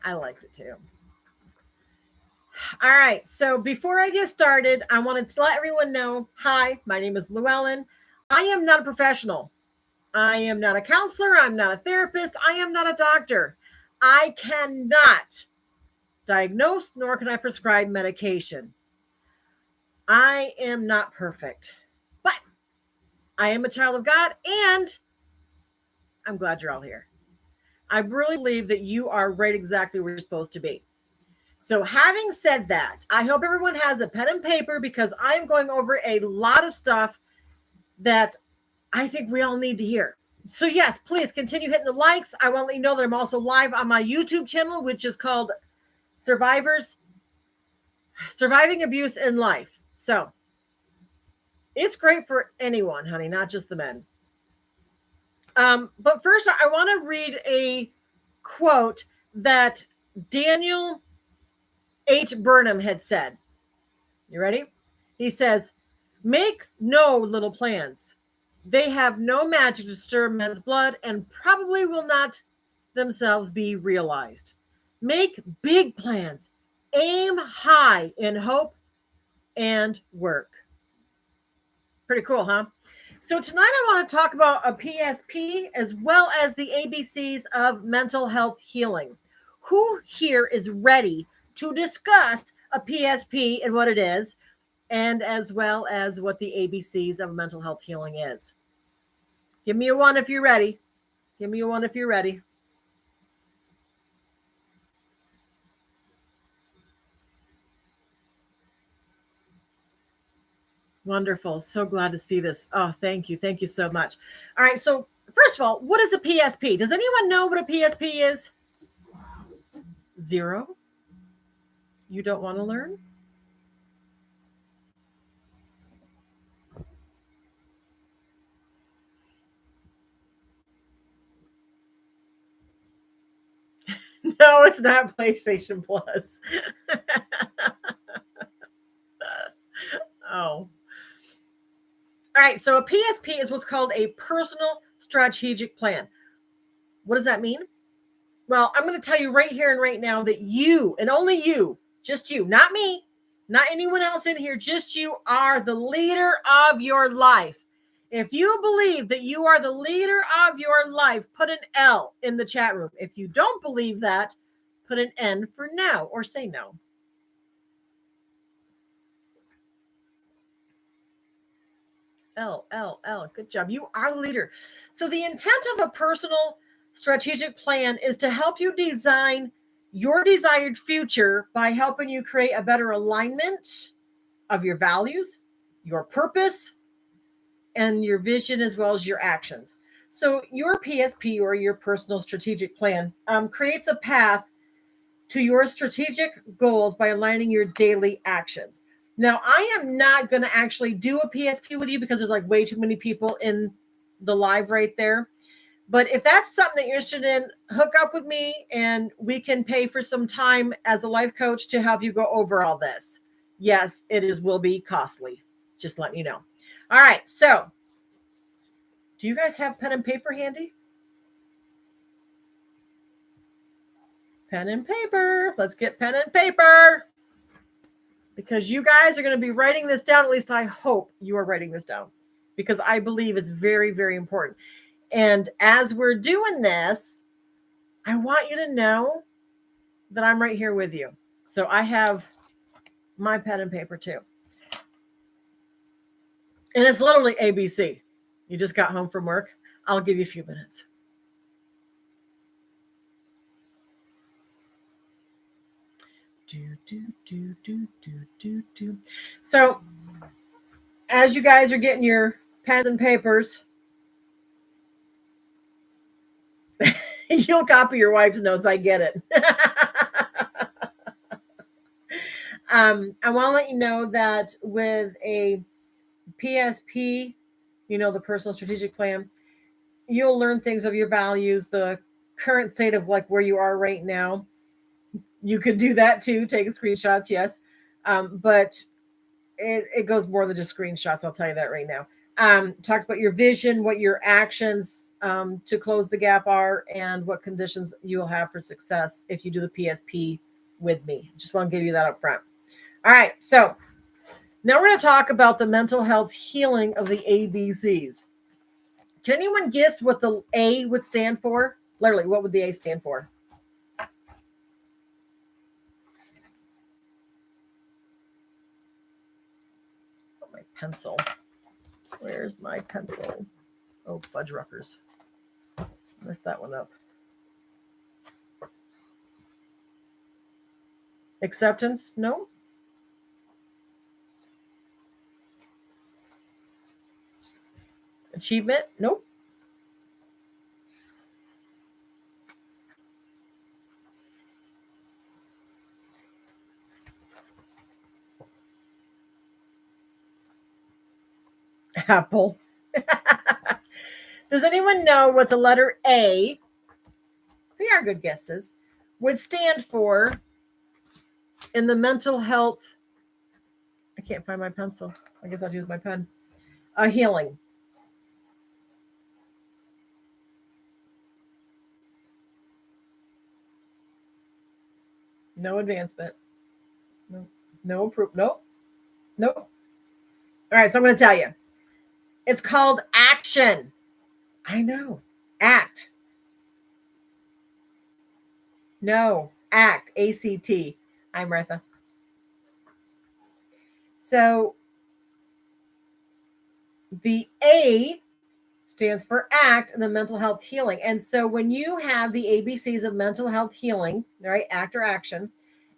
I liked it too. All right. So before I get started, I wanted to let everyone know, hi, my name is Llewellyn. I am not a professional. I am not a counselor. I'm not a therapist. I am not a doctor. I cannot diagnose nor can I prescribe medication. I am not perfect, but I am a child of God and I'm glad you're all here. I really believe that you are right exactly where you're supposed to be. So, having said that, I hope everyone has a pen and paper because I'm going over a lot of stuff that I think we all need to hear. So, yes, please continue hitting the likes. I want to let you know that I'm also live on my YouTube channel, which is called Surviving Abuse in Life. So, it's great for anyone, honey, not just the men. But first, I want to read a quote that Daniel H. Burnham had said. You ready? He says, "Make no little plans. They have no magic to stir men's blood and probably will not themselves be realized. Make big plans. Aim high in hope and work." Pretty cool, huh? So tonight I want to talk about a PSP as well as the ABCs of mental health healing. Who here is ready to discuss a PSP and what it is, and as well as what the ABCs of mental health healing is? Give me a one if you're ready. Give me a one if you're ready. Wonderful. So glad to see this. Oh, thank you. Thank you so much. All right. So, first of all, what is a PSP? Does anyone know what a PSP is? Zero? You don't want to learn? No, it's not PlayStation Plus. Oh. All right. So, a PSP is what's called a personal strategic plan. What does that mean? Well, I'm going to tell you right here and right now that you and only you, just you, not me, not anyone else in here, just you are the leader of your life. If you believe that you are the leader of your life, put an L in the chat room. If you don't believe that, put an N for no or say no. L, L, L. Good job. You are the leader. So, the intent of a personal strategic plan is to help you design your desired future by helping you create a better alignment of your values, your purpose, and your vision, as well as your actions. So, your PSP or your personal strategic plan creates a path to your strategic goals by aligning your daily actions. Now, I am not going to actually do a PSP with you because there's like way too many people in the live right there. But if that's something that you're interested in, hook up with me and we can pay for some time as a life coach to help you go over all this. Yes, will be costly. Just letting you know. All right. So, do you guys have pen and paper handy? Pen and paper. Let's get pen and paper. Because you guys are going to be writing this down. At least I hope you are writing this down because I believe it's very, very important. And as we're doing this, I want you to know that I'm right here with you. So I have my pen and paper too. And it's literally ABC. You just got home from work. I'll give you a few minutes. So, as you guys are getting your pens and papers, you'll copy your wife's notes. I get it. I want to let you know that with a PSP, the personal strategic plan, you'll learn things of your values, the current state of like where you are right now. You could do that too, take screenshots, yes. But it goes more than just screenshots, I'll tell you that right now. Talks about your vision, what your actions to close the gap are, and what conditions you will have for success if you do the PSP with me. Just want to give you that up front. All right, so now we're going to talk about the mental health healing of the ABCs. Can anyone guess what the A would stand for? Literally, what would the A stand for? Oh, my pencil. Where's my pencil? Oh, fudge ruckers. Messed that one up. Acceptance? No. Achievement? Nope. Apple. Does anyone know what the letter A, they are good guesses, would stand for in the mental health? I can't find my pencil. I guess I'll use my pen. Healing. No advancement. No. No proof. Nope. Nope. All right, so I'm going to tell you. It's called action. I know. Act. No. Act. ACT. I'm Martha. So the A stands for act in the mental health healing. And so when you have the ABCs of mental health healing, right, act or action,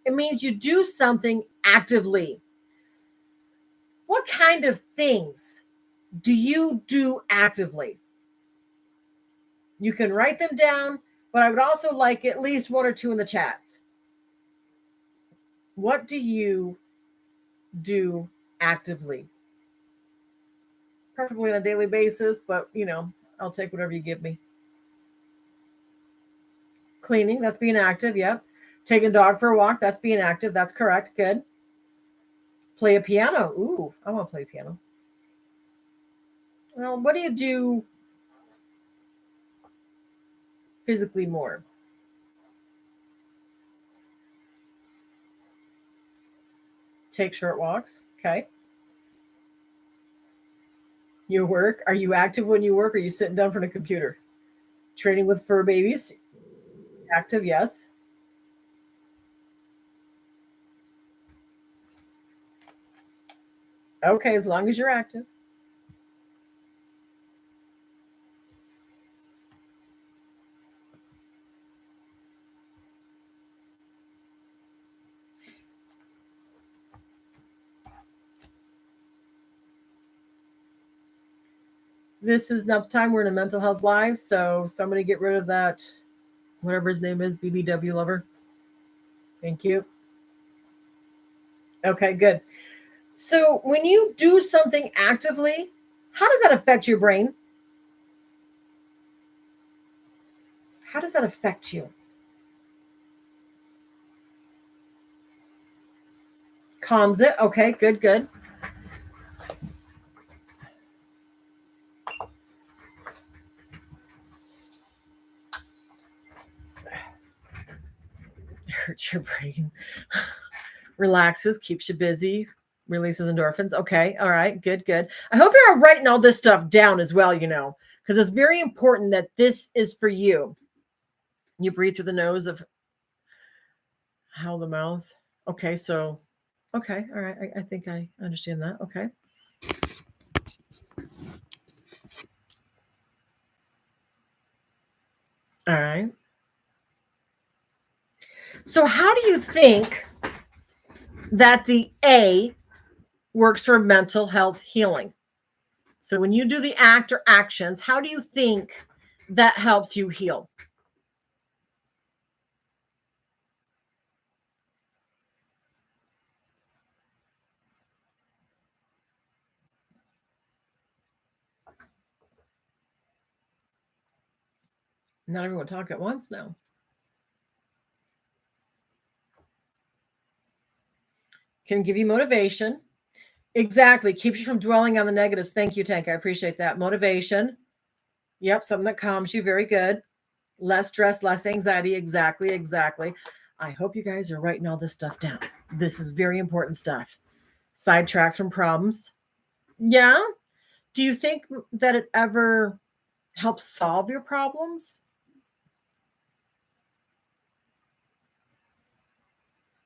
it means you do something actively. What kind of things do you do actively? You can write them down, but I would also like at least one or two in the chats. What do you do actively? Preferably on a daily basis, but I'll take whatever you give me. Cleaning, that's being active. Yep. Taking a dog for a walk, that's being active. That's correct. Good. Play a piano. Ooh, I want to play piano. Well, what do you do physically more? Take short walks. Okay. You work. Are you active when you work? Or are you sitting down from a computer? Training with fur babies. Active, yes. Okay, as long as you're active. This is enough time. We're in a mental health live, so somebody get rid of that, whatever his name is, BBW lover. Thank you. Okay, good. So when you do something actively, how does that affect your brain? How does that affect you? Calms it. Okay, good, good. Hurts your brain. Relaxes, keeps you busy, releases endorphins. Okay, all right, good, good. I hope you're writing all this stuff down as well, because it's very important that this is for you. You breathe through the nose of how the mouth. Okay, so, okay, all right. I think I understand that. Okay. All right. So, how do you think that the A works for mental health healing? So, when you do the act or actions, how do you think that helps you heal? Not everyone talk at once now. Can give you motivation. Exactly. Keeps you from dwelling on the negatives. Thank you, Tank. I appreciate that. Motivation. Yep. Something that calms you. Very good. Less stress, less anxiety. Exactly. Exactly. I hope you guys are writing all this stuff down. This is very important stuff. Sidetracks from problems. Yeah. Do you think that it ever helps solve your problems?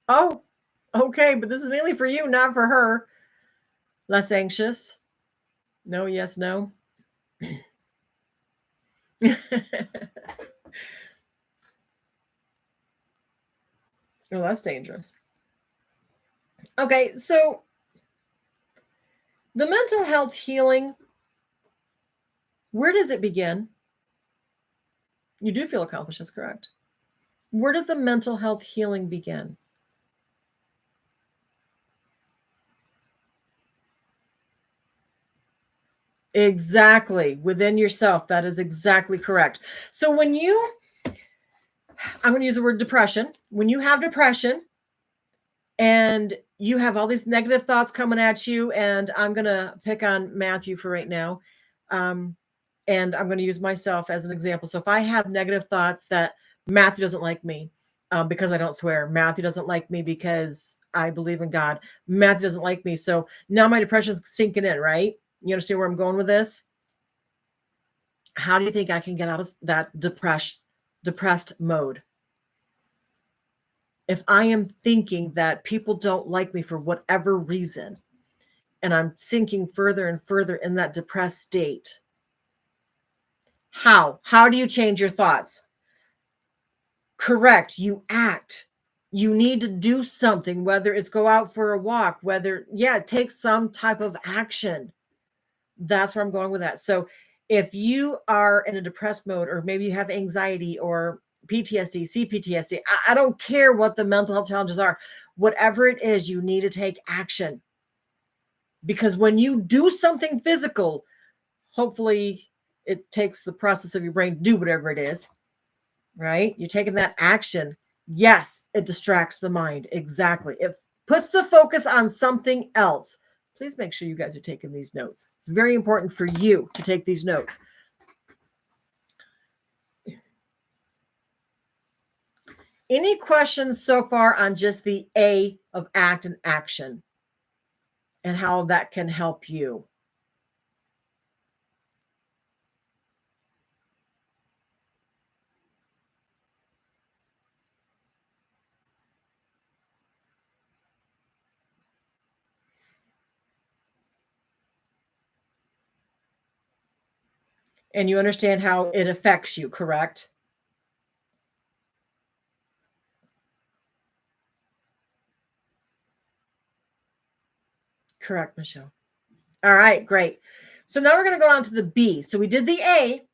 Oh, okay. But this is mainly for you, not for her. Less anxious. No, yes, no. Oh, that's dangerous. Okay, so the mental health healing, where does it begin? You do feel accomplished, that's correct. Where does the mental health healing begin? Exactly, within yourself. That is exactly correct. So when you, I'm going to use the word depression. When you have depression and you have all these negative thoughts coming at you, and I'm going to pick on Matthew for right now. Um, and I'm going to use myself as an example. So if I have negative thoughts that Matthew doesn't like me because I don't swear, Matthew doesn't like me because I believe in God, Matthew doesn't like me. So now my depression's sinking in, right? You understand where I'm going with this? How do you think I can get out of that depressed mode? If I am thinking that people don't like me for whatever reason, and I'm sinking further and further in that depressed state, how do you change your thoughts? Correct. You act. You need to do something, whether it's go out for a walk, whether, yeah, take some type of action. That's where I'm going with that. So if you are in a depressed mode, or maybe you have anxiety or PTSD, CPTSD, I don't care what the mental health challenges are. Whatever it is, you need to take action. Because when you do something physical, hopefully it takes the process of your brain to do whatever it is, right? You're taking that action. Yes, it distracts the mind. Exactly. It puts the focus on something else. Please make sure you guys are taking these notes. It's very important for you to take these notes. Any questions so far on just the A of act and action and how that can help you? And you understand how it affects you, correct? Correct, Michelle. All right, great. So now we're going to go on to the B. So we did the A,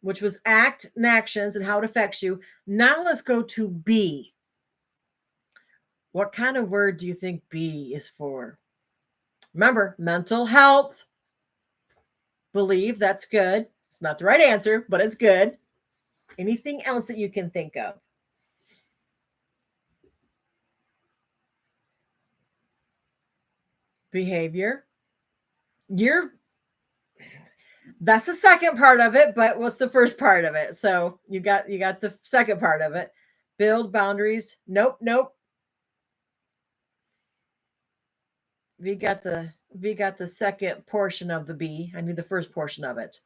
which was act and actions and how it affects you. Now let's go to B. What kind of word do you think B is for? Remember, mental health. Believe, that's good. It's not the right answer, but it's good. Anything else that you can think of? Behavior. You're That's the second part of it, but what's the first part of it? So you got the second part of it. Build boundaries. Nope, nope. We got the second portion of the B. I need the first portion of it.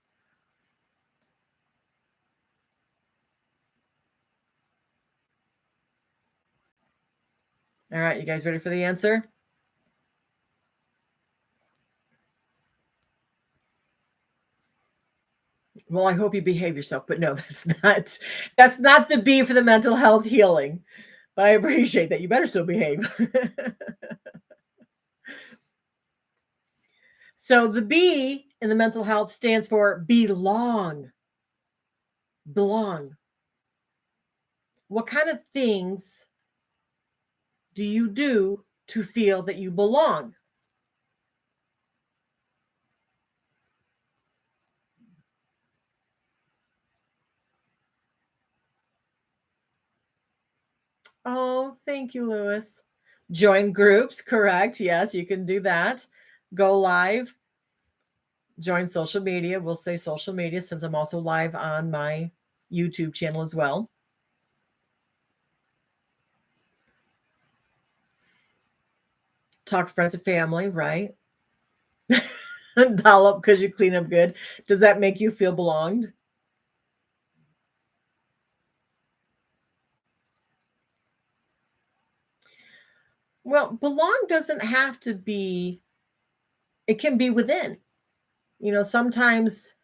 All right, you guys ready for the answer? Well, I hope you behave yourself, but no, that's not the B for the mental health healing. But I appreciate that. You better still behave. So the B in the mental health stands for belong. Belong. What kind of things do you do to feel that you belong? Oh, thank you, Lewis. Join groups, correct. Yes, you can do that. go live, join social media. We'll say social media since I'm also live on my YouTube channel as well. Talk to friends and family, right? Dollop because you clean up good. Does that make you feel belonged? Well, belong doesn't have to be, it can be within. Sometimes,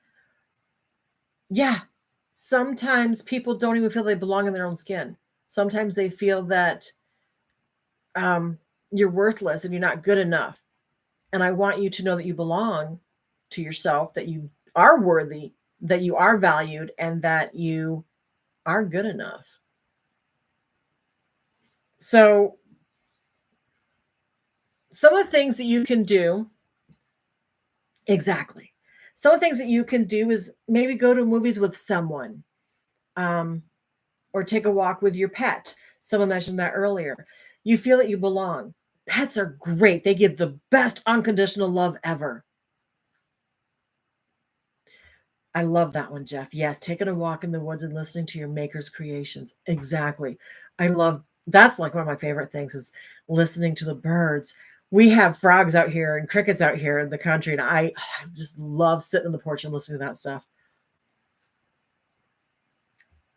yeah, sometimes people don't even feel they belong in their own skin. Sometimes they feel that you're worthless and you're not good enough. And I want you to know that you belong to yourself, that you are worthy, that you are valued, and that you are good enough. So, some of the things that you can do, exactly. Some of the things that you can do is maybe go to movies with someone, or take a walk with your pet. Someone mentioned that earlier. You feel that you belong. Pets are great. They give the best unconditional love ever. I love that one, Jeff. Yes, taking a walk in the woods and listening to your maker's creations. Exactly. That's like one of my favorite things is listening to the birds. We have frogs out here and crickets out here in the country, and I just love sitting on the porch and listening to that stuff.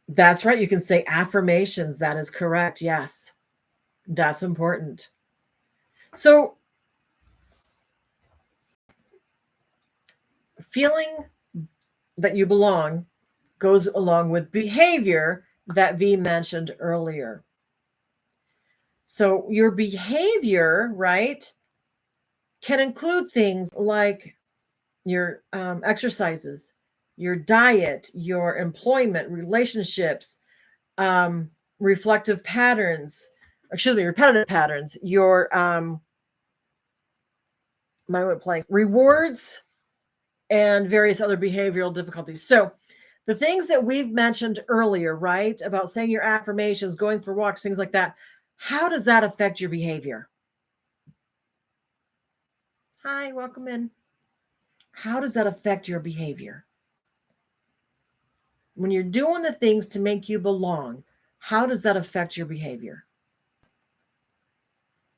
That's right. You can say affirmations. That is correct. Yes, that's important. So, feeling that you belong goes along with behavior that V mentioned earlier. So, your behavior, right, can include things like your exercises, your diet, your employment, relationships, reflective patterns, repetitive patterns, your my went blank, rewards, and various other behavioral difficulties. So the things that we've mentioned earlier, right, about saying your affirmations, going for walks, things like that, how does that affect your behavior? Hi, welcome in. How does that affect your behavior? When you're doing the things to make you belong, how does that affect your behavior?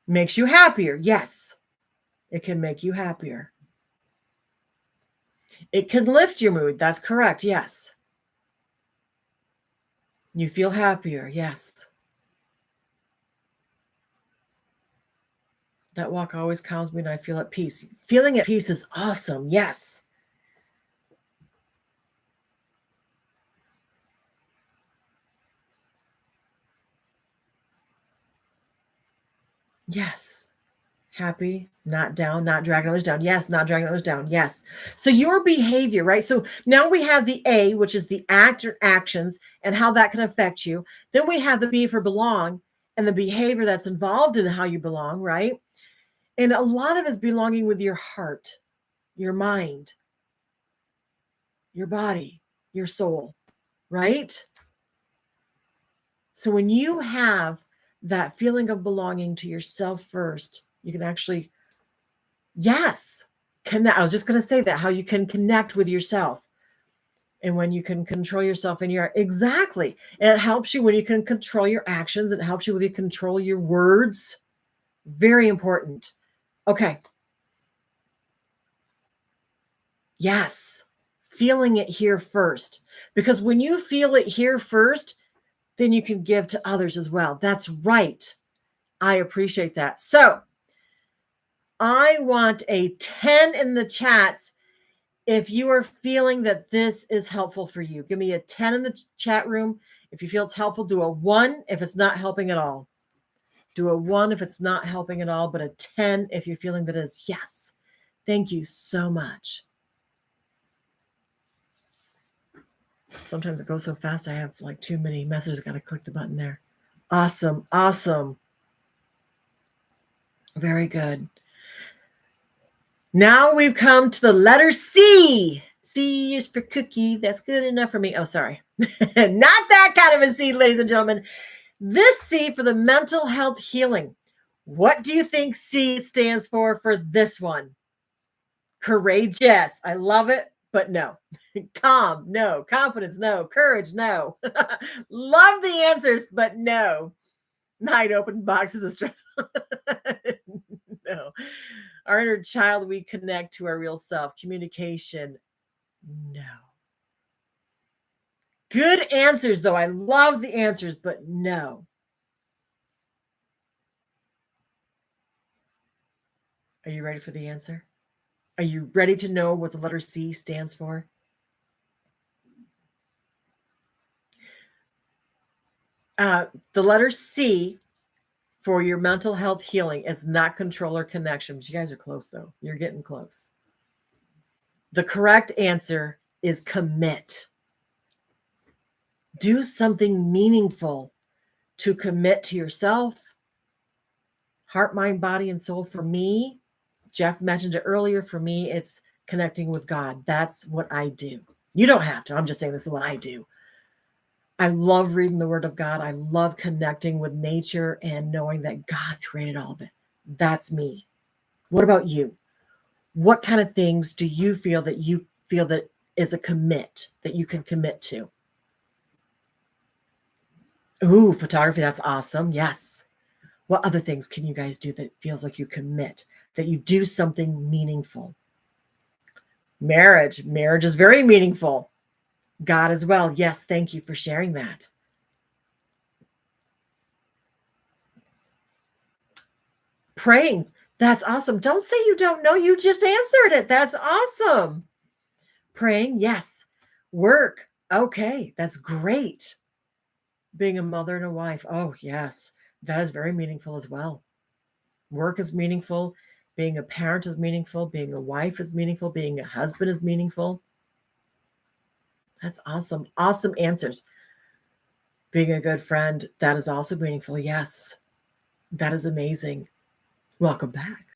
Makes you happier. Yes, it can make you happier. It can lift your mood. That's correct. Yes. You feel happier. Yes. That walk always calms me and I feel at peace. Feeling at peace is awesome. Yes. Yes. Happy, not down, not dragging others down. Yes, not dragging others down. Yes. So your behavior, right? So now we have the A, which is the act or actions and how that can affect you. Then we have the B for belong and the behavior that's involved in how you belong, right? And a lot of it is belonging with your heart, your mind, your body, your soul, right? So when you have that feeling of belonging to yourself first, you can actually, yes, connect. I was just going to say that, how you can connect with yourself. And when you can control yourself and exactly. And it helps you when you can control your actions. It helps you when you control your words. Very important. Okay. Yes. Feeling it here first. Because when you feel it here first, then you can give to others as well. That's right. I appreciate that. So I want a 10 in the chats if you are feeling that this is helpful for you. Give me a 10 in the chat room. If you feel it's helpful, do a 1 if it's not helping at all. Do a 1 if it's not helping at all, but a 10 if you're feeling that it is. Yes. Thank you so much. Sometimes it goes so fast, I have like too many messages. Got to click the button there. Awesome. Awesome. Very good. Now we've come to the letter C. C is for cookie. That's good enough for me. Oh, sorry. Not that kind of a C, ladies and gentlemen. This C for the mental health healing. What do you think C stands for this one? Courageous. I love it, but no. Calm, no. Confidence, no. Courage, no. Love the answers, but no. Night open boxes of stress. No. Our inner child, we connect to our real self. Communication, no. Good answers, though. I love the answers, but no. Are you ready for the answer? Are you ready to know what the letter C stands for? The letter C for your mental health healing is not control or connection. But you guys are close, though. You're getting close. The correct answer is commit. Do something meaningful to commit to yourself, heart, mind, body, and soul. For me, Jeff mentioned it earlier. For me, it's connecting with God. That's what I do. You don't have to. I'm just saying this is what I do. I love reading the Word of God. I love connecting with nature and knowing that God created all of it. That's me. What about you? What kind of things do you feel that is a commit that you can commit to? Ooh, photography. That's awesome. Yes. What other things can you guys do that feels like you commit, that you do something meaningful? Marriage. Marriage is very meaningful. God as well. Yes, thank you for sharing that. Praying. That's awesome. Don't say you don't know. You just answered it. That's awesome. Praying. Yes. Work. Okay. That's great. Being a mother and a wife. Oh, yes. That is very meaningful as well. Work is meaningful. Being a parent is meaningful. Being a wife is meaningful. Being a husband is meaningful. That's awesome. Awesome answers. Being a good friend, that is also meaningful. Yes. That is amazing. Welcome back.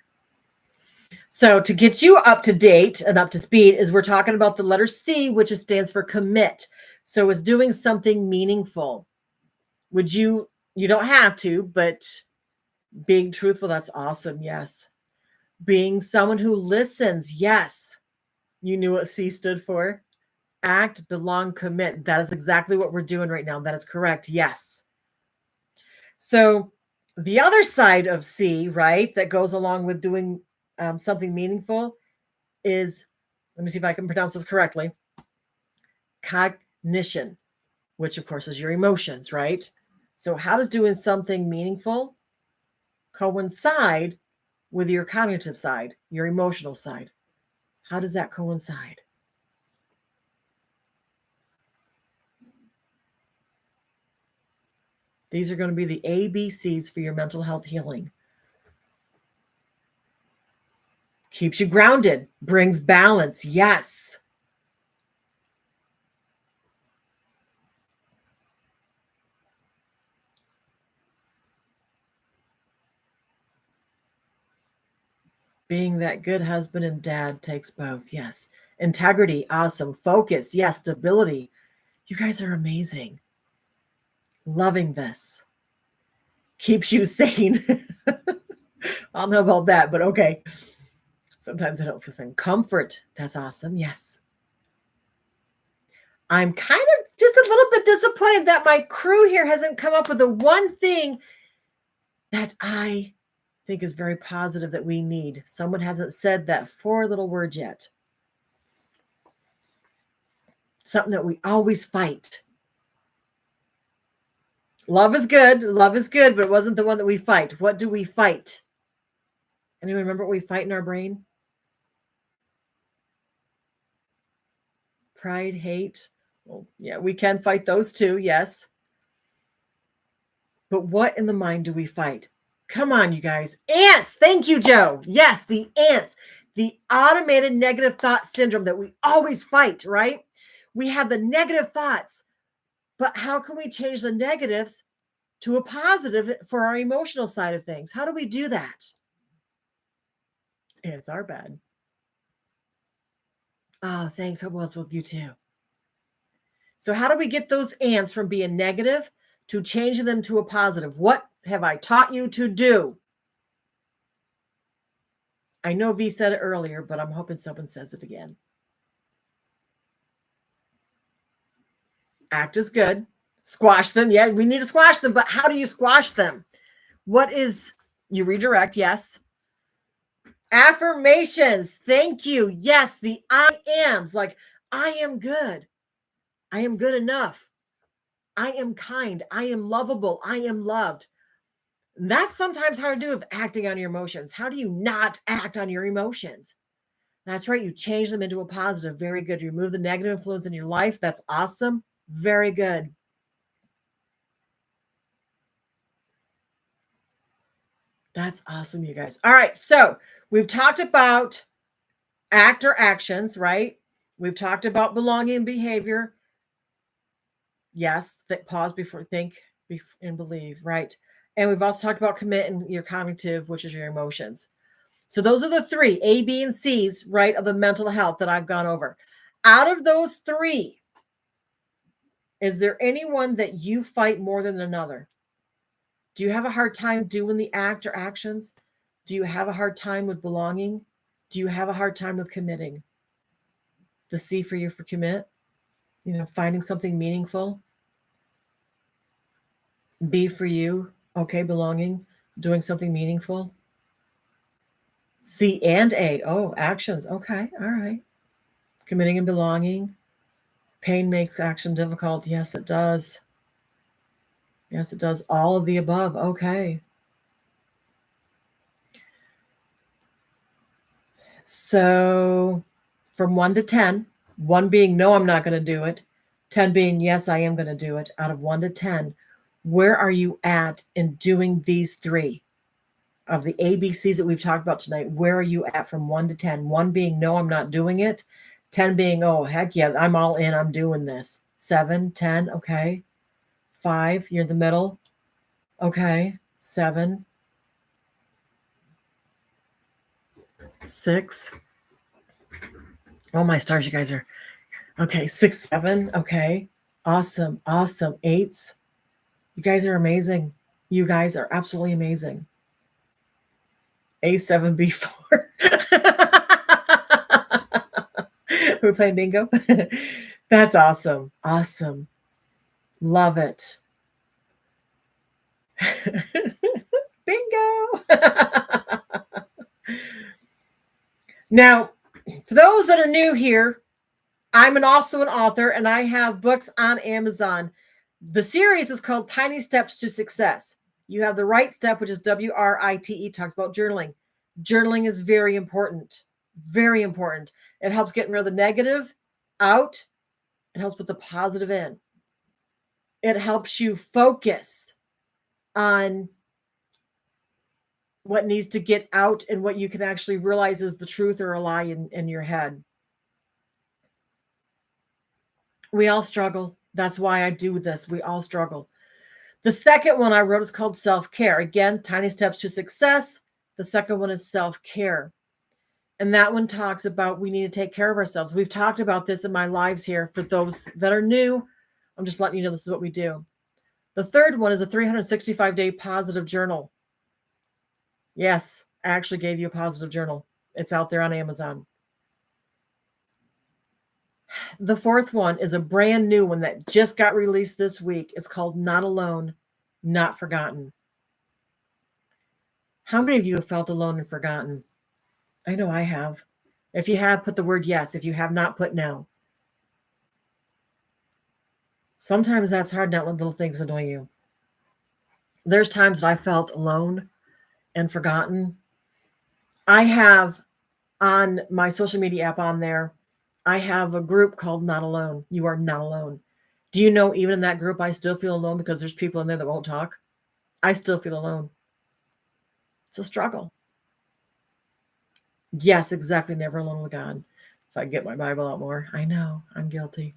So to get you up to date and up to speed is we're talking about the letter C, which stands for commit. So it's doing something meaningful. You don't have to, but being truthful, that's awesome. Yes. Being someone who listens. Yes. You knew what C stood for. Act, belong, commit. That is exactly what we're doing right now. That is correct. Yes. So the other side of C, right, that goes along with doing something meaningful is, let me see if I can pronounce this correctly, cognition, which of course is your emotions, right? So how does doing something meaningful coincide with your cognitive side, your emotional side? How does that coincide? These are going to be the ABCs for your mental health healing. Keeps you grounded, brings balance. Yes. Being that good husband and dad takes both. Yes. Integrity. Awesome. Focus. Yes. Stability. You guys are amazing. Loving this. Keeps you sane. I don't know about that, but okay. Sometimes I don't feel sane. Comfort. That's awesome. Yes. I'm kind of just a little bit disappointed that my crew here hasn't come up with the one thing that I think is very positive that we need. Someone hasn't said that 4 little words yet. Something that we always fight. Love is good, but it wasn't the one that we fight. What do we fight? Anyone remember what we fight in our brain? Pride, hate. Well, yeah, we can fight those too, yes. But what in the mind do we fight? Come on, you guys. Ants. Thank you, Joe. Yes, the ants. The automated negative thought syndrome that we always fight, right? We have the negative thoughts, but how can we change the negatives to a positive for our emotional side of things? How do we do that? Ants are bad. Oh, thanks. I was with you too. So how do we get those ants from being negative to changing them to a positive? What have I taught you to do? I know V said it earlier, but I'm hoping someone says it again. Act is good. Squash them. Yeah, we need to squash them, but how do you squash them? What is you redirect? Yes. Affirmations. Thank you. Yes, the I ams, like I am good. I am good enough. I am kind. I am lovable. I am loved. And that's sometimes hard to do with acting on your emotions. How do you not act on your emotions? That's right. You change them into a positive. Very good. You remove the negative influence in your life. That's awesome. Very good. That's awesome, you guys. All right. So we've talked about act or actions, right? We've talked about belonging behavior. Yes, that pause before think and believe, right? And we've also talked about commit and your cognitive, which is your emotions. So those are the three, A, B, and C's, right, of the mental health that I've gone over. Out of those three, is there anyone that you fight more than another? Do you have a hard time doing the act or actions? Do you have a hard time with belonging? Do you have a hard time with committing? The C for you for commit, finding something meaningful. B for you, okay, belonging, doing something meaningful. C and A, oh, actions, okay, all right. Committing and belonging. Pain makes action difficult. Yes, it does. Yes, it does. All of the above, okay. So from 1 to 10, 1 being no, I'm not going to do it. 10 being yes, I am going to do it. Out of 1 to 10, where are you at in doing these three of the ABCs that we've talked about tonight? Where are you at from 1 to 10? 1 being no, I'm not doing it. 10 being, oh, heck yeah, I'm all in. I'm doing this. 7, 10, okay. 5, you're in the middle. Okay. 7, 6. Oh, my stars, you guys are. Okay, 6, 7. Okay. Awesome. Awesome. 8s. You guys are amazing. You guys are absolutely amazing. A7, B4. We're playing bingo. That's awesome. Awesome. Love it. Bingo. Now, for those that are new here, I'm also an author and I have books on Amazon. The series is called Tiny Steps to Success. You have the right step, which is WRITE, talks about journaling. Journaling is very important. Very important. It helps getting rid of the negative out. It helps put the positive in. It helps you focus on what needs to get out and what you can actually realize is the truth or a lie in your head. We all struggle. That's why I do this. We all struggle. The second one I wrote is called Self-Care. Again, Tiny Steps to Success. The second one is self-care. And that one talks about we need to take care of ourselves. We've talked about this in my lives here. For those that are new, I'm just letting you know this is what we do. The third one is a 365-day positive journal. Yes, I actually gave you a positive journal. It's out there on Amazon. The fourth one is a brand new one that just got released this week. It's called Not Alone, Not Forgotten. How many of you have felt alone and forgotten? I know I have. If you have, put the word yes. If you have not, put no. Sometimes that's hard, not let little things annoy you. There's times that I felt alone and forgotten. I have on my social media app on there, I have a group called Not Alone. You are not alone. Do you know even in that group, I still feel alone because there's people in there that won't talk? I still feel alone. It's a struggle. Yes, exactly. Never alone with God. If I get my Bible out more, I know I'm guilty.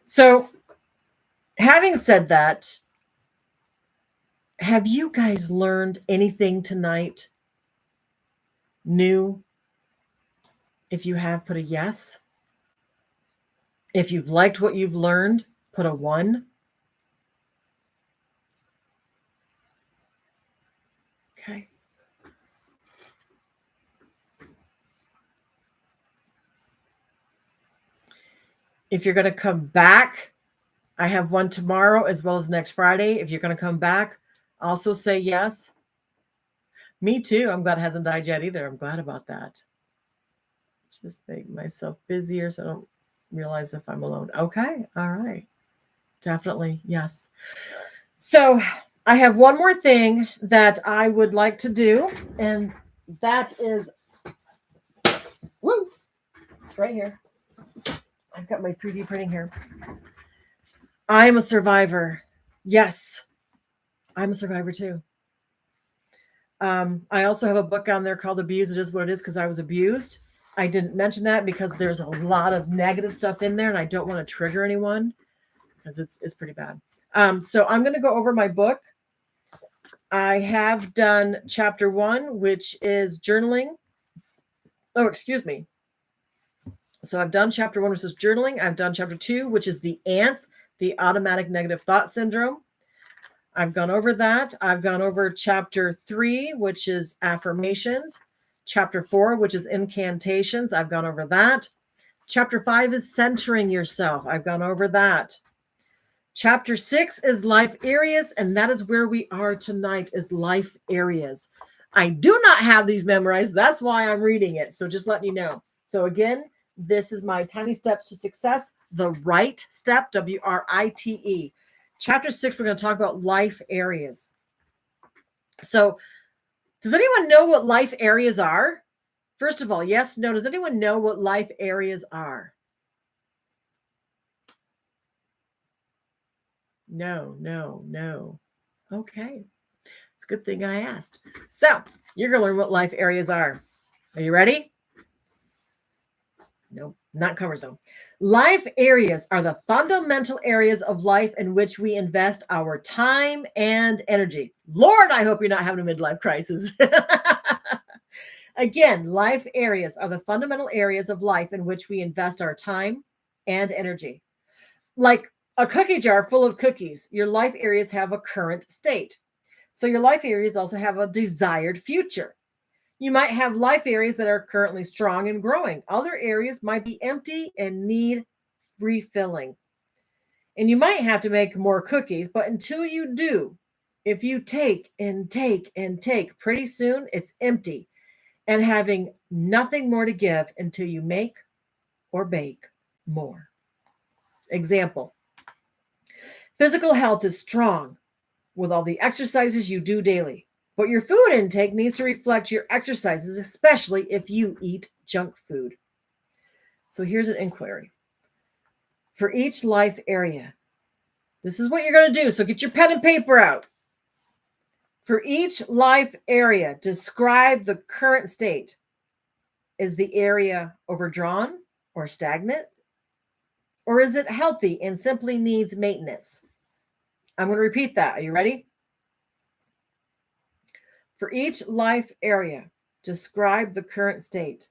So, having said that, have you guys learned anything tonight new? If you have, put a yes. If you've liked what you've learned, put a 1. Okay. If you're going to come back, I have one tomorrow as well as next Friday. If you're going to come back, also say yes. Me too. I'm glad it hasn't died yet either. I'm glad about that. Just make myself busier so I don't realize if I'm alone. Okay. All right. Definitely. Yes. So I have one more thing that I would like to do, and that is, woo, it's right here. I've got my 3D printing here. I'm a survivor. Yes, I'm a survivor too. I also have a book on there called Abused. It Is What It Is, because I was abused. I didn't mention that because there's a lot of negative stuff in there, and I don't want to trigger anyone because it's pretty bad. So I'm going to go over my book. I have done chapter 1, which is journaling. Oh, excuse me. So I've done chapter 1, which is journaling. I've done chapter 2, which is the ants, the automatic negative thought syndrome. I've gone over that. I've gone over chapter 3, which is affirmations. Chapter 4, which is incantations. I've gone over that. Chapter 5 is centering yourself. I've gone over that. Chapter 6 is life areas, and that is where we are tonight, is life areas. I do not have these memorized. That's why I'm reading it. So just letting you know. So again, this is my Tiny Steps to Success, the right step, WRITE. Chapter 6, we're going to talk about life areas. So does anyone know what life areas are? First of all, yes, no. Does anyone know what life areas are? No, no, no. Okay. It's a good thing I asked. So you're going to learn what life areas are. Are you ready? Nope, not cover zone. Life areas are the fundamental areas of life in which we invest our time and energy. Lord, I hope you're not having a midlife crisis. Again, life areas are the fundamental areas of life in which we invest our time and energy. Like a cookie jar full of cookies, your life areas have a current state. So your life areas also have a desired future. You might have life areas that are currently strong and growing. Other areas might be empty and need refilling. And you might have to make more cookies, but until you do, if you take and take and take, pretty soon it's empty and having nothing more to give until you make or bake more. Example: physical health is strong with all the exercises you do daily, but your food intake needs to reflect your exercises, especially if you eat junk food. So here's an inquiry. For each life area, this is what you're going to do. So get your pen and paper out. For each life area, describe the current state. Is the area overdrawn or stagnant? Or is it healthy and simply needs maintenance? I'm going to repeat that. Are you ready? For each life area, describe the current state.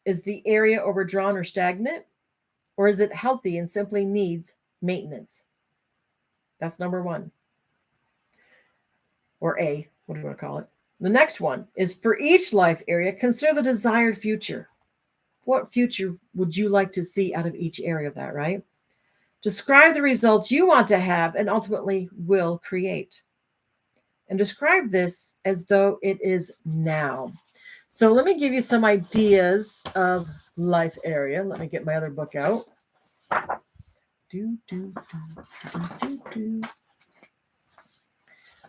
Is the area overdrawn or stagnant? Or is it healthy and simply needs maintenance? That's number 1. Or A, what do you want to call it? The next one is, for each life area, consider the desired future. What future would you like to see out of each area of that, right? Describe the results you want to have and ultimately will create. And describe this as though it is now. So let me give you some ideas of life area. Let me get my other book out.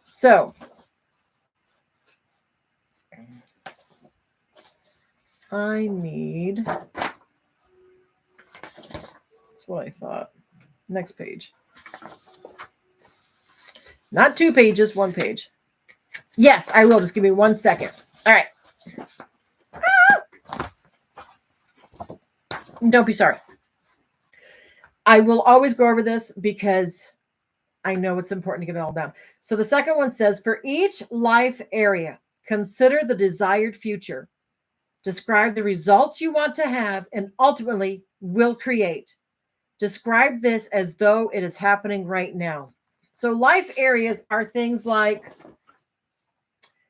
So I need, that's what I thought. Next page. Not 2 pages, 1 page. Yes, I will. Just give me 1 second. All right. Don't be sorry. I will always go over this because I know it's important to get it all down. So the second one says, for each life area, consider the desired future. Describe the results you want to have and ultimately will create. Describe this as though it is happening right now. So life areas are things like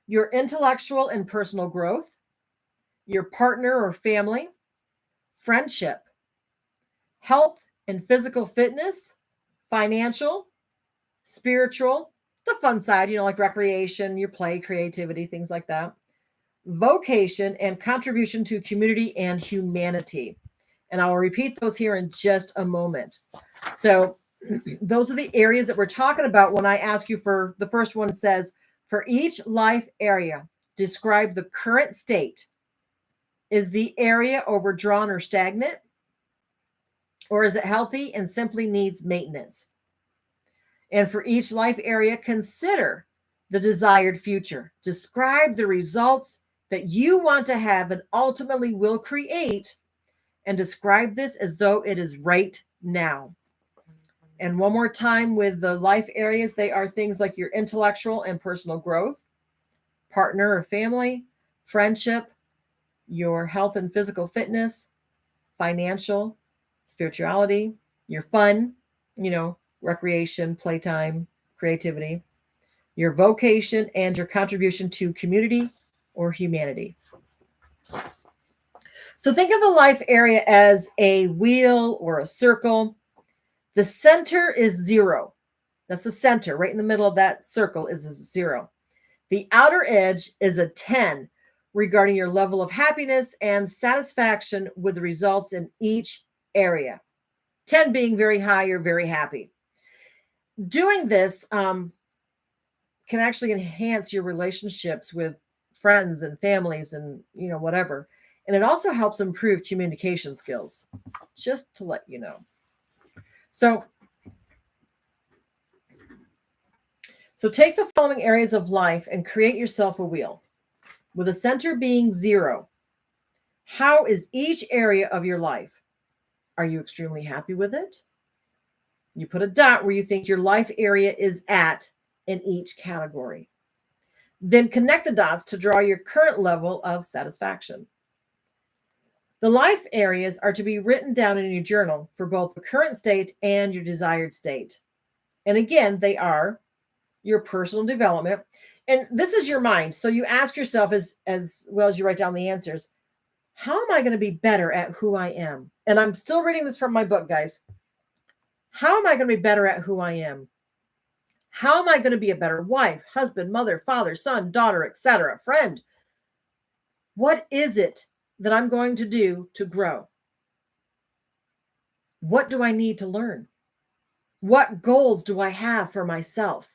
your intellectual and personal growth, your partner or family, friendship, health and physical fitness, financial, spiritual, the fun side, like recreation, your play, creativity, things like that, vocation, and contribution to community and humanity. And I will repeat those here in just a moment. So those are the areas that we're talking about when I ask you for the first one. Says, for each life area, describe the current state. Is the area overdrawn or stagnant? Or is it healthy and simply needs maintenance? And for each life area, consider the desired future. Describe the results that you want to have and ultimately will create, and describe this as though it is right now. And one more time with the life areas, they are things like your intellectual and personal growth, partner or family, friendship, your health and physical fitness, financial, spirituality, your fun, recreation, playtime, creativity, your vocation, and your contribution to community or humanity. So think of the life area as a wheel or a circle. The center is 0. That's the center. Right in the middle of that circle is a 0. The outer edge is a 10 regarding your level of happiness and satisfaction with the results in each area. 10 being very high or very happy. Doing this can actually enhance your relationships with friends and families and, whatever. And it also helps improve communication skills, just to let you know. So take the following areas of life and create yourself a wheel, with the center being 0. How is each area of your life? Are you extremely happy with it? You put a dot where you think your life area is at in each category. Then connect the dots to draw your current level of satisfaction. The life areas are to be written down in your journal for both the current state and your desired state. And again, they are your personal development. And this is your mind. So you ask yourself as well as you write down the answers, how am I going to be better at who I am? And I'm still reading this from my book, guys. How am I going to be better at who I am? How am I going to be a better wife, husband, mother, father, son, daughter, etc., friend? What is it that I'm going to do to grow? What do I need to learn? What goals do I have for myself?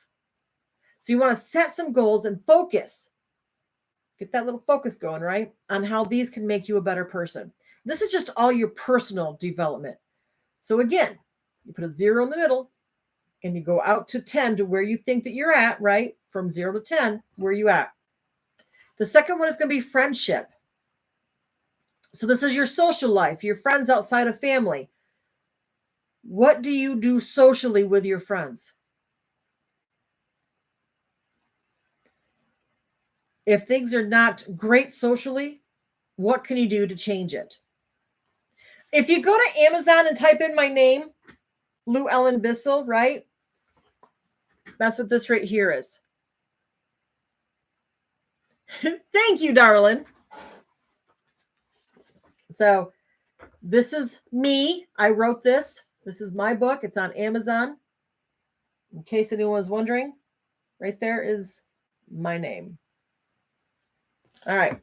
So you want to set some goals and focus. Get that little focus going, right? On how these can make you a better person. This is just all your personal development. So again, you put a 0 in the middle and you go out to 10 to where you think that you're at, right? From 0 to 10, where are you at? The second one is going to be friendship. So this is your social life, your friends outside of family. What do you do socially with your friends? If things are not great socially, what can you do to change it? If you go to Amazon and type in my name, Lou Ellen Bissell, right? That's what this right here is. Thank you, darling. So this is me. I wrote this. This is my book. It's on Amazon. In case anyone was wondering, right there is my name. All right.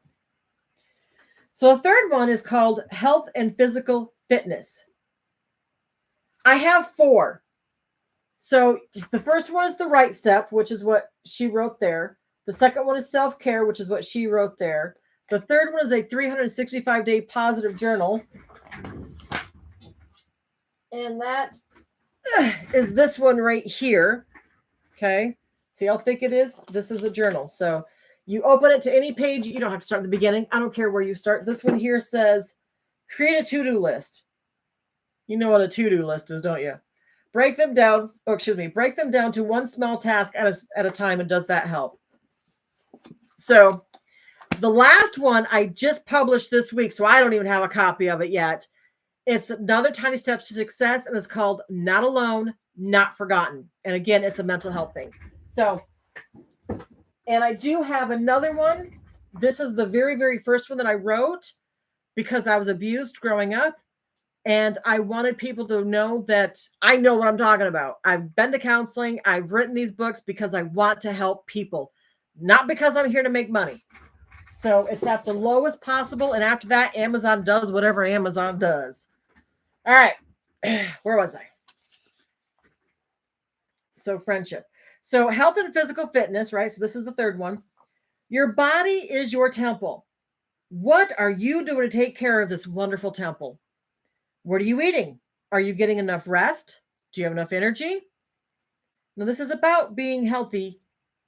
So the third one is called Health and Physical Fitness. I have 4. So the first one is the right step, which is what she wrote there. The second one is self-care, which is what she wrote there. The third one is a 365-day positive journal. And that is this one right here. Okay. See how thick it is? This is a journal. So you open it to any page. You don't have to start at the beginning. I don't care where you start. This one here says, create a to-do list. You know what a to-do list is, don't you? Break them down to one small task at a time. And does that help? So the last one I just published this week, so I don't even have a copy of it yet. It's another Tiny Steps to Success, and it's called Not Alone, Not Forgotten. And again, it's a mental health thing. So, and I do have another one. This is the very, very first one that I wrote because I was abused growing up. And I wanted people to know that I know what I'm talking about. I've been to counseling. I've written these books because I want to help people, not because I'm here to make money. So it's at the lowest possible. And after that, Amazon does whatever Amazon does. All right. Where was I? So friendship. So health and physical fitness, right? So this is the third one. Your body is your temple. What are you doing to take care of this wonderful temple? What are you eating? Are you getting enough rest? Do you have enough energy? Now, this is about being healthy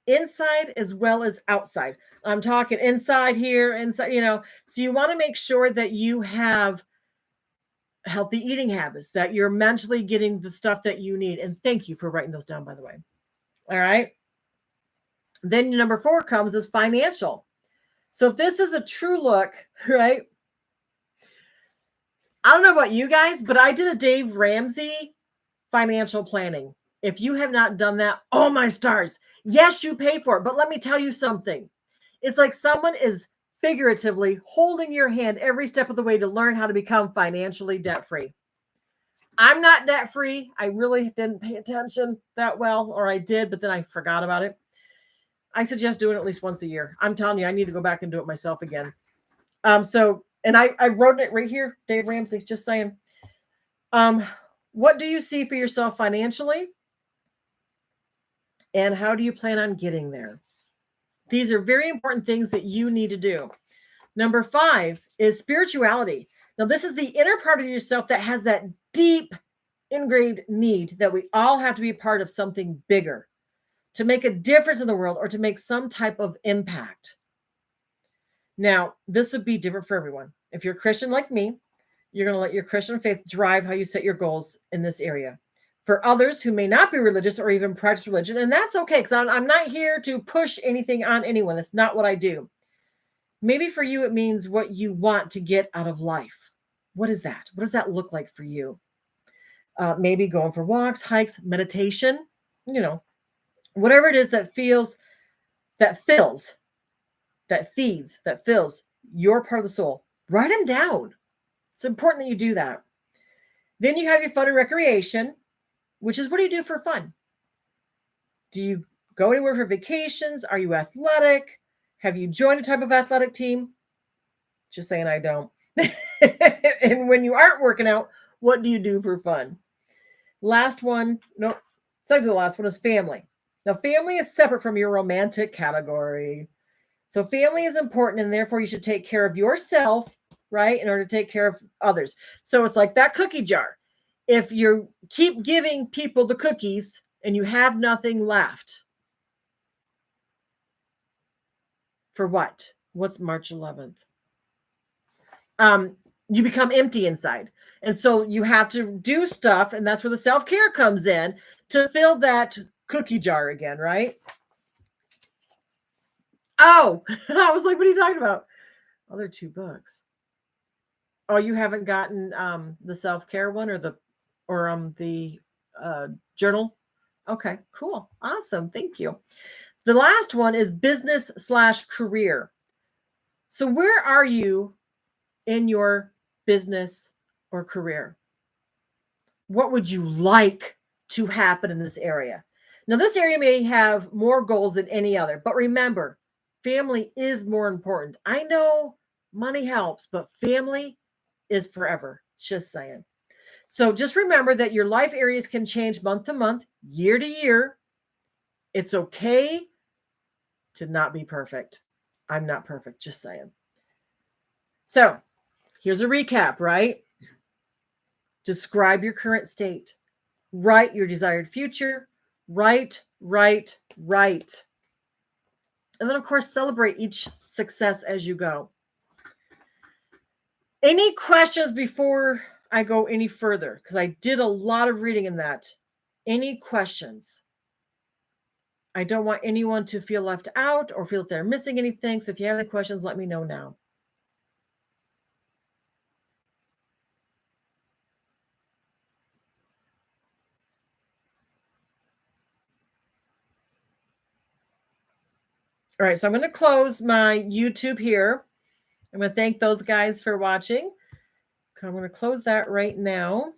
inside as well as outside. I'm talking inside here, inside, so you want to make sure that you have healthy eating habits, that you're mentally getting the stuff that you need. And thank you for writing those down, by the way. All right. Then number 4 comes as financial. So if this is a true look, right? I don't know about you guys, but I did a Dave Ramsey financial planning. If you have not done that, oh my stars. Yes, you pay for it. But let me tell you something. It's like someone is figuratively holding your hand every step of the way to learn how to become financially debt-free. I'm not debt-free. I really didn't pay attention that well, or I did, but then I forgot about it. I suggest doing it at least once a year. I'm telling you, I need to go back and do it myself again. And I wrote it right here, Dave Ramsey, just saying. What do you see for yourself financially? And how do you plan on getting there? These are very important things that you need to do. Number 5 is spirituality. Now, this is the inner part of yourself that has that deep ingrained need that we all have to be part of something bigger, to make a difference in the world or to make some type of impact. Now, this would be different for everyone. If you're a Christian like me, you're going to let your Christian faith drive how you set your goals in this area. For others who may not be religious or even practice religion, and that's okay, because I'm not here to push anything on anyone. That's not what I do. Maybe for you, it means what you want to get out of life. What is that? What does that look like for you? Maybe going for walks, hikes, meditation, whatever it is that fills, that feeds, that fills your part of the soul. Write them down. It's important that you do that. Then you have your fun and recreation, which is what do you do for fun? Do you go anywhere for vacations? Are you athletic? Have you joined a type of athletic team? Just saying I don't. And when you aren't working out, what do you do for fun? Last one, no, second to the last one is family. Now, family is separate from your romantic category. So family is important, and therefore you should take care of yourself, right, in order to take care of others. So it's like that cookie jar. If you keep giving people the cookies and you have nothing left, for what? What's March 11th? You become empty inside. And so you have to do stuff, and that's where the self-care comes in, to fill that cookie jar again, right? Oh, I was like, what are you talking about? Oh, they're 2 books. Oh, you haven't gotten the self-care one or the journal? Okay, cool. Awesome. Thank you. The last one is business/career. So where are you in your business or career? What would you like to happen in this area? Now, this area may have more goals than any other, but remember, family is more important. I know money helps, but family is forever. Just saying. So just remember that your life areas can change month to month, year to year. It's okay to not be perfect. I'm not perfect, just saying. So here's a recap, right? Describe your current state. Write your desired future. Write. And then, of course, celebrate each success as you go. Any questions before I go any further? Because I did a lot of reading in that. Any questions? I don't want anyone to feel left out or feel that they're missing anything. So if you have any questions, let me know now. All right, so I'm going to close my YouTube here. I'm going to thank those guys for watching. I'm going to close that right now.